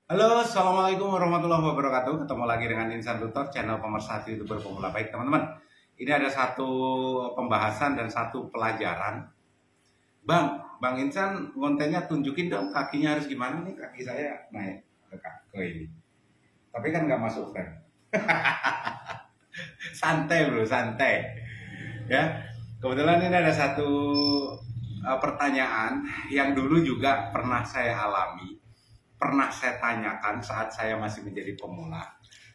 Halo, Assalamualaikum warahmatullahi wabarakatuh. Ketemu lagi dengan Insan Tutor, channel pemersatu YouTuber pemula. Baik teman-teman, ini ada satu pembahasan dan satu pelajaran. Bang Insan kontennya tunjukin dong kakinya harus gimana nih, kaki saya naik ke ini. Tapi kan nggak masuk frame. Santai bro, santai. Ya, kebetulan ini ada satu pertanyaan yang dulu juga pernah saya alami, pernah saya tanyakan saat saya masih menjadi pemula,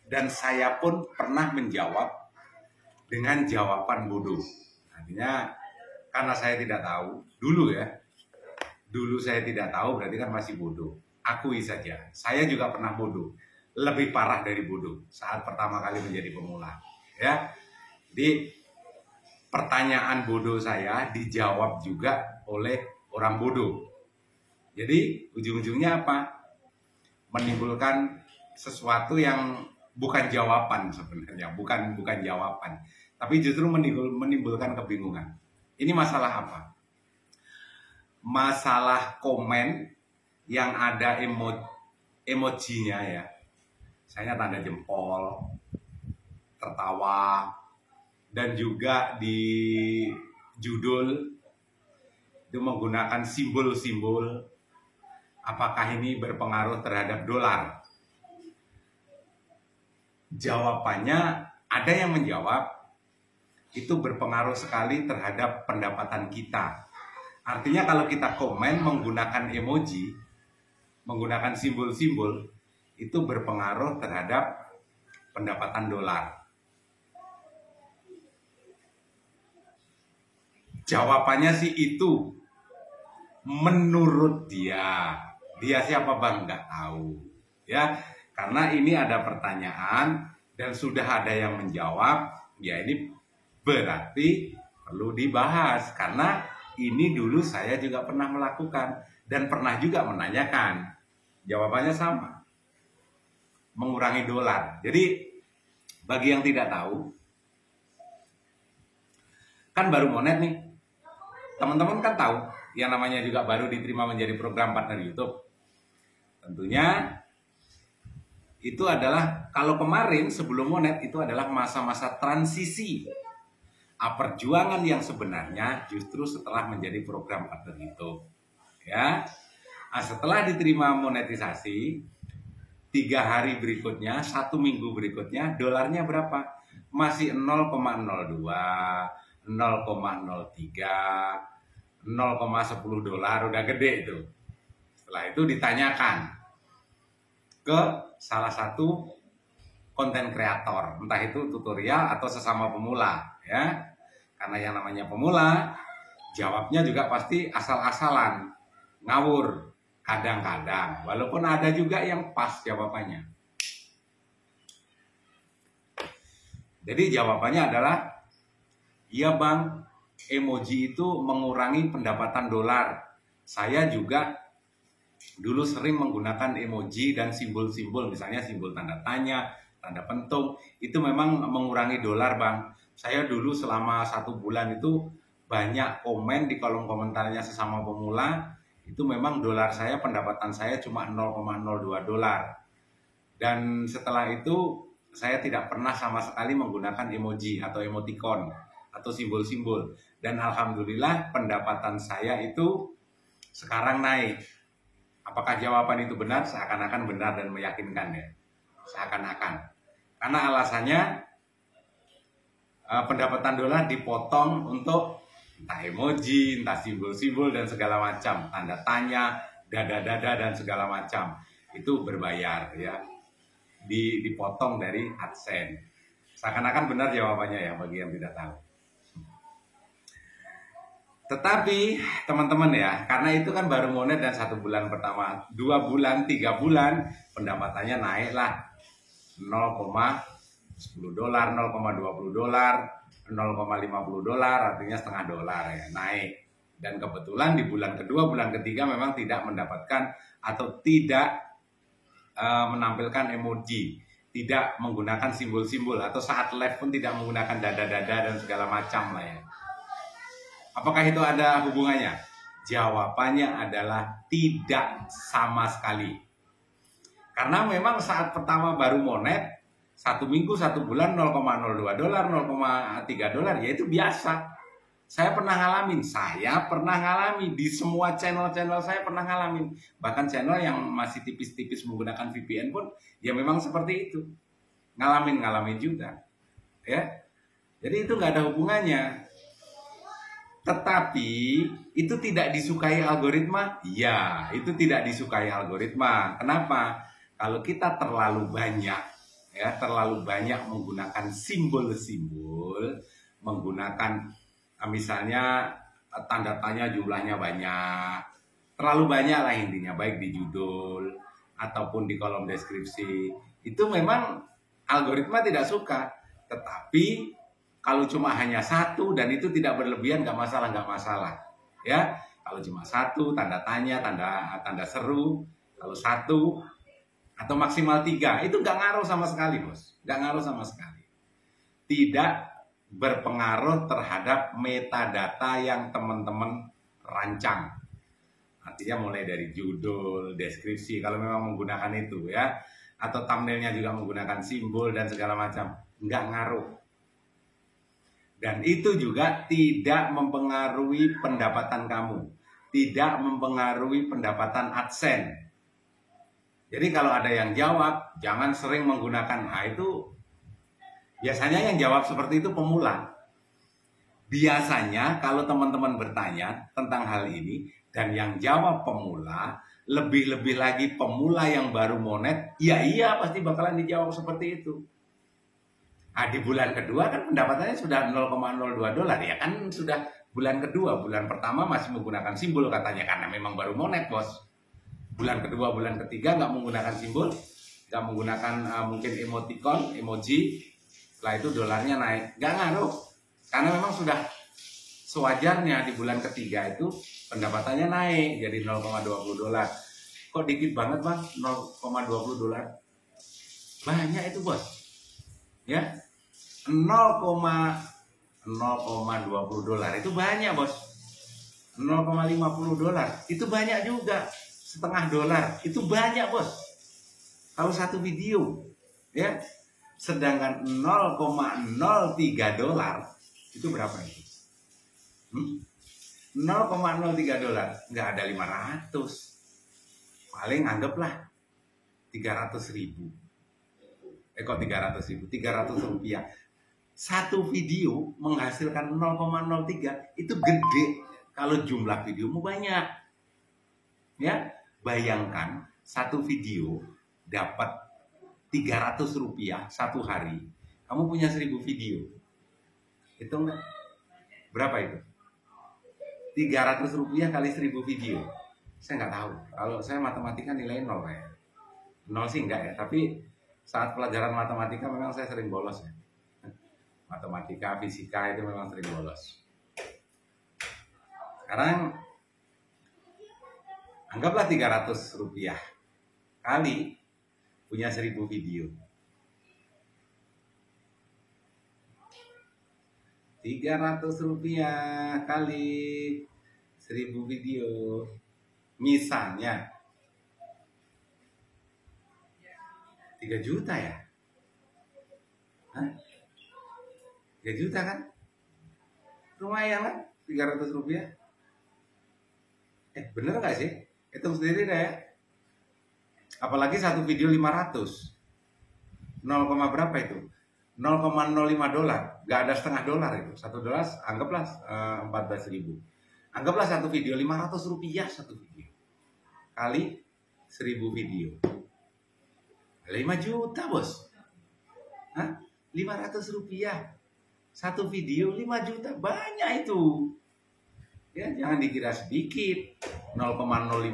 dan saya pun pernah menjawab dengan jawaban bodoh. Artinya karena saya tidak tahu dulu ya, dulu saya tidak tahu berarti kan masih bodoh. Akui saja, saya juga pernah bodoh, lebih parah dari bodoh saat pertama kali menjadi pemula. Ya, jadi pertanyaan bodoh saya dijawab juga oleh orang bodoh. Jadi ujung-ujungnya apa? Menimbulkan sesuatu yang bukan jawaban sebenarnya, bukan jawaban, tapi justru menimbulkan kebingungan. Ini masalah apa? Masalah komen yang ada emojinya ya. Misalnya tanda jempol, tertawa, dan juga di judul itu menggunakan simbol-simbol. Apakah ini berpengaruh terhadap dolar? Jawabannya ada yang menjawab itu berpengaruh sekali terhadap pendapatan kita. Artinya kalau kita komen menggunakan emoji, menggunakan simbol-simbol, itu berpengaruh terhadap pendapatan dolar. Jawabannya sih itu menurut dia. Dia siapa bang? Nggak tahu. Ya, karena ini ada pertanyaan dan sudah ada yang menjawab. Ya ini berarti perlu dibahas karena ini dulu saya juga pernah melakukan dan pernah juga menanyakan. Jawabannya sama. Mengurangi dolar. Jadi bagi yang tidak tahu, kan baru monet nih. Teman-teman kan tahu yang namanya juga baru diterima menjadi program partner YouTube. Tentunya itu adalah, kalau kemarin sebelum monet itu adalah masa-masa transisi. Perjuangan yang sebenarnya justru setelah menjadi program partner YouTube. Ya, setelah diterima monetisasi, 3 hari berikutnya, 1 minggu berikutnya, dolarnya berapa? Masih 0,02, 0,03, 0,10 dolar, udah gede itu. Setelah itu ditanyakan ke salah satu konten kreator, entah itu tutorial atau sesama pemula, ya. Karena yang namanya pemula, jawabnya juga pasti asal-asalan, ngawur, kadang-kadang. Walaupun ada juga yang pas jawabannya. Jadi jawabannya adalah, iya bang, emoji itu mengurangi pendapatan dolar. Saya juga dulu sering menggunakan emoji dan simbol-simbol, misalnya simbol tanda tanya, tanda pentung, itu memang mengurangi dolar bang. Saya dulu selama 1 bulan itu banyak komen di kolom komentarnya sesama pemula, itu memang dolar saya, pendapatan saya cuma 0,02 dolar. Dan setelah itu saya tidak pernah sama sekali menggunakan emoji atau emoticon atau simbol-simbol. Dan alhamdulillah pendapatan saya itu sekarang naik. Apakah jawaban itu benar? Seakan-akan benar dan meyakinkan ya. Seakan-akan. Karena alasannya pendapatan dolar dipotong untuk entah emoji, entah simbol-simbol dan segala macam, tanda tanya, dada-dada dan segala macam. Itu berbayar ya. Dipotong dari AdSense. Seakan-akan benar jawabannya ya bagi yang tidak tahu. Tetapi teman-teman ya, karena itu kan baru monet dan 1 bulan pertama, 2 bulan, 3 bulan, pendapatannya naiklah 0,10 dolar, 0,20 dolar, 0,50 dolar, artinya setengah dolar ya, naik. Dan kebetulan di bulan kedua, bulan ketiga memang tidak mendapatkan atau tidak menampilkan emoji, tidak menggunakan simbol-simbol, atau saat live pun tidak menggunakan dada-dada dan segala macam lah ya. Apakah itu ada hubungannya? Jawabannya adalah tidak sama sekali. Karena memang saat pertama baru monet, 1 minggu, 1 bulan, $0,02, $0,3, ya itu biasa. Saya pernah ngalamin di semua channel-channel, saya pernah ngalamin. Bahkan channel yang masih tipis-tipis menggunakan VPN pun, ya memang seperti itu. Ngalamin juga. Ya, jadi itu nggak ada hubungannya. Tetapi itu tidak disukai algoritma? Ya, itu tidak disukai algoritma. Kenapa? Kalau kita terlalu banyak menggunakan simbol-simbol, menggunakan misalnya tanda tanya jumlahnya banyak, terlalu banyak lah intinya, baik di judul ataupun di kolom deskripsi, itu memang algoritma tidak suka. Tetapi kalau cuma hanya satu dan itu tidak berlebihan, nggak masalah, ya. Kalau cuma satu, tanda tanya, tanda seru, kalau satu atau maksimal 3, itu nggak ngaruh sama sekali, bos, nggak ngaruh sama sekali. Tidak berpengaruh terhadap metadata yang teman-teman rancang. Artinya mulai dari judul, deskripsi, kalau memang menggunakan itu ya, atau thumbnailnya juga menggunakan simbol dan segala macam, nggak ngaruh. Dan itu juga tidak mempengaruhi pendapatan kamu, tidak mempengaruhi pendapatan AdSense. Jadi kalau ada yang jawab, jangan sering menggunakan, itu biasanya yang jawab seperti itu pemula. Biasanya kalau teman-teman bertanya tentang hal ini dan yang jawab pemula, lebih-lebih lagi pemula yang baru monet, iya pasti bakalan dijawab seperti itu. Di bulan kedua kan pendapatannya sudah $0,02, ya kan sudah bulan kedua. Bulan pertama masih menggunakan simbol katanya karena memang baru monet, bos. Bulan kedua, bulan ketiga nggak menggunakan simbol, nggak menggunakan mungkin emoticon, emoji. Setelah itu dolarnya naik, nggak ngaruh, karena memang sudah sewajarnya di bulan ketiga itu pendapatannya naik jadi $0,20. Kok dikit banget bang, $0,20? Banyak itu bos, ya. $0,20 itu banyak bos. $0,50 itu banyak juga. $0,50 itu banyak bos. Kalau satu video, ya. Sedangkan $0,03 itu berapa itu? $0,03 nggak ada 500, paling anggaplah 300.000. Kok 300.000? $300. Satu video menghasilkan 0,03 itu gede kalau jumlah videomu banyak. Ya, bayangkan satu video dapat $300 satu hari. Kamu punya 1.000 video. Itu enggak? Berapa itu? $300 kali 1.000 video. Saya nggak tahu. Kalau saya matematika nilai 0 ya. 0 sih enggak ya. Tapi saat pelajaran matematika memang saya sering bolos ya. Matematika, fisika itu memang sering bolos. Sekarang anggaplah $300 kali punya 1.000 video. $300 kali 1.000 video. Misalnya 3 juta ya? 3 juta kan? Lumayan kan? $300. Bener gak sih? Hitung sendiri deh ya. Apalagi satu video 500. 0, berapa itu? $0,05. Gak ada setengah dolar itu. $1 anggaplah 14.000. Anggaplah satu video $500 satu video. Kali 1.000 video. 5 juta bos. $500. Satu video 5 juta. Banyak itu. Ya, jangan dikira sedikit. $0,05.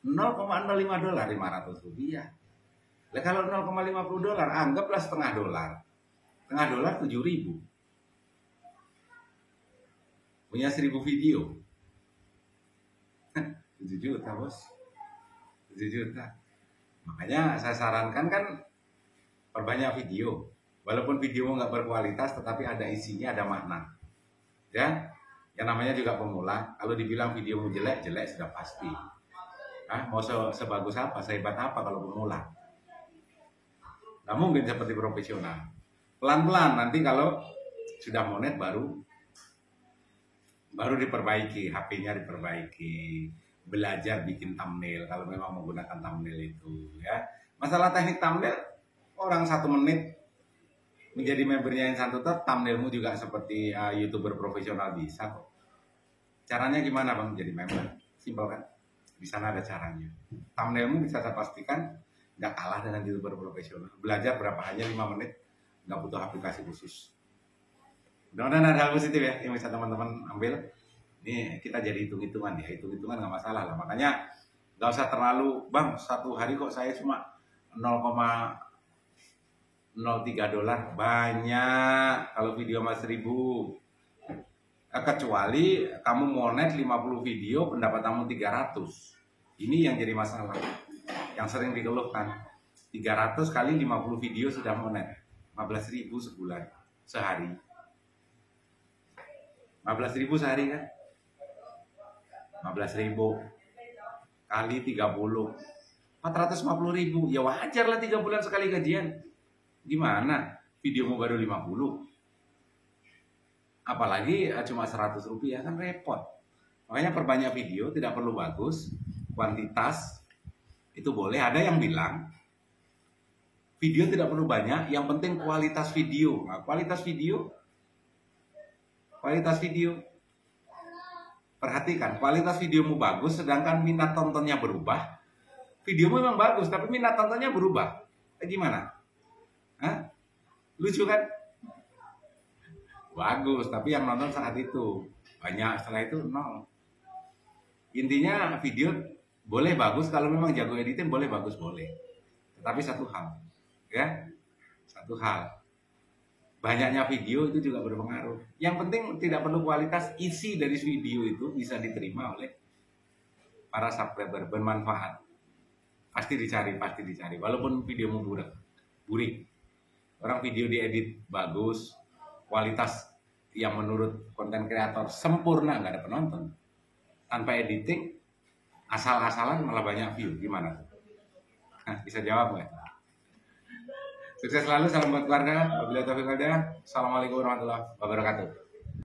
$0,05 $500. Nah, kalau $0,50 anggaplah setengah dolar. Setengah dolar 7.000. Punya 1.000 video. 7 juta bos. 7 juta. Makanya saya sarankan kan perbanyak video. Walaupun video nggak berkualitas tetapi ada isinya, ada makna. Ya, yang namanya juga pemula. Kalau dibilang videomu jelek sudah pasti. Mau sebagus apa, sehebat apa kalau pemula? Nggak mungkin seperti profesional. Pelan-pelan nanti kalau sudah monet baru diperbaiki, HP-nya diperbaiki, belajar bikin thumbnail kalau memang menggunakan thumbnail itu ya. Masalah teknik thumbnail, orang 1 menit menjadi membernya Insan Tutor, thumbnailmu juga seperti YouTuber profesional bisa kok. Caranya gimana Bang jadi member? Simpel kan? Di sana ada caranya. Thumbnailmu bisa saya pastikan nggak kalah dengan YouTuber profesional. Belajar berapa, hanya 5 menit, nggak butuh aplikasi khusus. Mudah-mudahan ada hal positif ya yang bisa teman-teman ambil. Ini kita jadi hitung-hitungan ya, hitung-hitungan nggak masalah lah. Makanya nggak usah terlalu, Bang 1 hari kok saya cuma 0,03 dolar. Banyak kalau video mas 1000. Kecuali kamu monet 50 video, pendapat kamu 300. Ini yang jadi masalah, yang sering dikeluhkan. 300 kali 50 video sudah monet 15.000 sebulan, sehari. 15.000 sehari kan? 15.000 kali 30, 450.000. Ya wajar lah 3 bulan sekali gajian. Gimana? Videomu baru 50. Apalagi cuma 100 rupiah, kan repot. Makanya perbanyak video, tidak perlu bagus. Kuantitas itu boleh. Ada yang bilang video tidak perlu banyak, yang penting kualitas video. Nah, kualitas video, perhatikan, kualitas videomu bagus, sedangkan minat tontonnya berubah. Videomu memang bagus, tapi minat tontonnya berubah. Gimana? Lucu kan? Bagus, tapi yang nonton saat itu banyak, setelah itu nol. Intinya video boleh bagus, kalau memang jago editing boleh bagus, boleh. Tetapi satu hal, banyaknya video itu juga berpengaruh. Yang penting tidak perlu kualitas, isi dari video itu bisa diterima oleh para subscriber, bermanfaat. Pasti dicari. Walaupun videomu burik. Orang video diedit bagus, kualitas yang menurut konten kreator sempurna, nggak ada penonton. Tanpa editing, asal-asalan malah banyak view. Gimana tuh? Bisa jawab nggak? Sukses selalu, salam buat keluarga. Wabillahi taufiq wal hidayah. Assalamualaikum warahmatullahi wabarakatuh.